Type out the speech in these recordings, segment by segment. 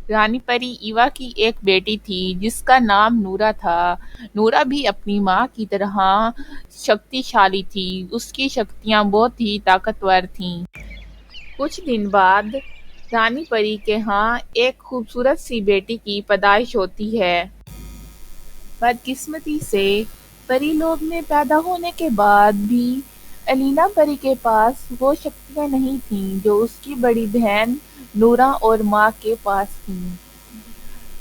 رانی پری Eva کی ایک بیٹی تھی جس کا نام نورا تھا۔ نورا بھی اپنی ماں کی طرح شکتی شالی تھی۔ اس کی شکتیاں بہت ہی طاقتور تھیں۔ کچھ دن بعد رانی پری کے ہاں ایک خوبصورت سی بیٹی کی پیدائش ہوتی ہے۔ بدقسمتی سے پری لوک میں پیدا ہونے کے بعد بھی الینا پری کے پاس وہ شکتیاں نہیں تھیں جو اس کی بڑی بہن نورا اور ماں کے پاس تھیں۔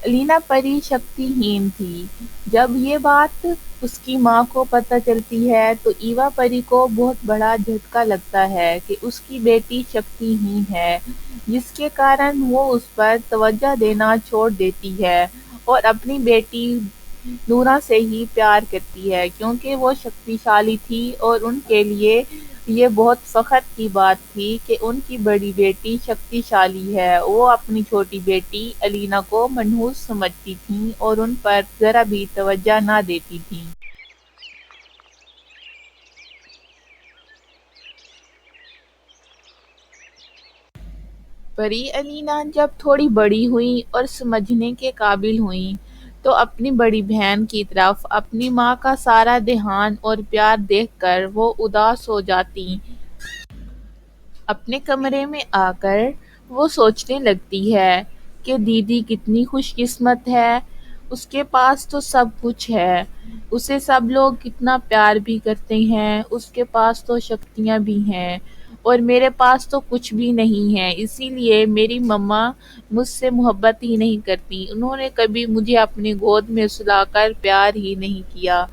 الینا پری شکتی ہین تھی۔ جب یہ بات اس کی ماں کو پتہ چلتی ہے تو ایوا پری کو بہت بڑا جھٹکا لگتا ہے کہ اس کی بیٹی شکتی ہین ہے، جس کے کارن وہ اس پر توجہ دینا چھوڑ دیتی ہے اور اپنی بیٹی نورا سے ہی پیار کرتی ہے کیونکہ وہ شکتی شالی تھی اور ان کے لیے یہ بہت فخر کی بات تھی کہ ان کی بڑی بیٹی شکتی شالی ہے۔ وہ اپنی چھوٹی بیٹی الینا کو منحوس سمجھتی تھیں اور ان پر ذرا بھی توجہ نہ دیتی تھیں۔ پری الینا جب تھوڑی بڑی ہوئیں اور سمجھنے کے قابل ہوئیں تو اپنی بڑی بہن کی طرف اپنی ماں کا سارا دھیان اور پیار دیکھ کر وہ اداس ہو جاتیں۔ اپنے کمرے میں آ کر وہ سوچنے لگتی ہے کہ دیدی کتنی خوش قسمت ہے، اس کے پاس تو سب کچھ ہے، اسے سب لوگ کتنا پیار بھی کرتے ہیں، اس کے پاس تو شکتیاں بھی ہیں اور میرے پاس تو کچھ بھی نہیں ہے، اسی لیے میری مما مجھ سے محبت ہی نہیں کرتی، انہوں نے کبھی مجھے اپنی گود میں سلا کر پیار ہی نہیں کیا۔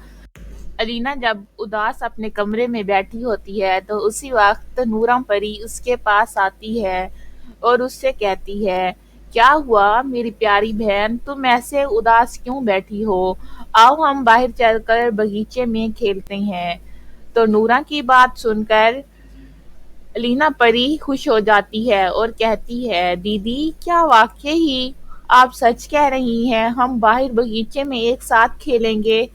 الینا جب اداس اپنے کمرے میں بیٹھی ہوتی ہے تو اسی وقت نورا پری اس کے پاس آتی ہے اور اس سے کہتی ہے، کیا ہوا میری پیاری بہن، تم ایسے اداس کیوں بیٹھی ہو؟ آؤ ہم باہر چل کر باغیچے میں کھیلتے ہیں۔ تو نورا کی بات سن کر الینا پری خوش ہو جاتی ہے اور کہتی ہے، دیدی کیا واقعی ہی آپ سچ کہہ رہی ہیں، ہم باہر باغیچے میں ایک ساتھ کھیلیں گے؟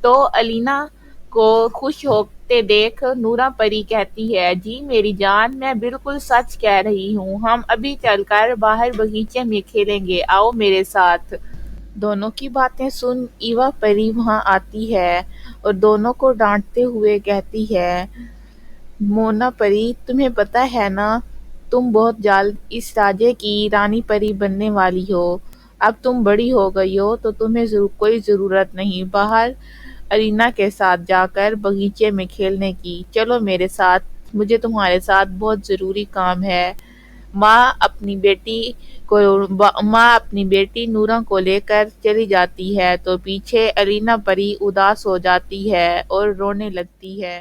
تو الینا کو خوش ہوتے دیکھ نورا پری کہتی ہے، جی میری جان، میں بالکل سچ کہہ رہی ہوں، ہم ابھی چل کر باہر باغیچے میں کھیلیں گے، آؤ میرے ساتھ۔ دونوں کی باتیں سن ایوا پری وہاں آتی ہے اور دونوں کو ڈانٹتے ہوئے کہتی ہے، مونا پری، تمہیں پتہ ہے نا، تم بہت جلد اس راجے کی رانی پری بننے والی ہو، اب تم بڑی ہو گئی ہو تو تمہیں کوئی ضرورت نہیں باہر الینا کے ساتھ جا کر باغیچے میں کھیلنے کی، چلو میرے ساتھ، مجھے تمہارے ساتھ بہت ضروری کام ہے۔ ماں اپنی بیٹی نورا کو لے کر چلی جاتی ہے تو پیچھے الینا پری اداس ہو جاتی ہے اور رونے لگتی ہے۔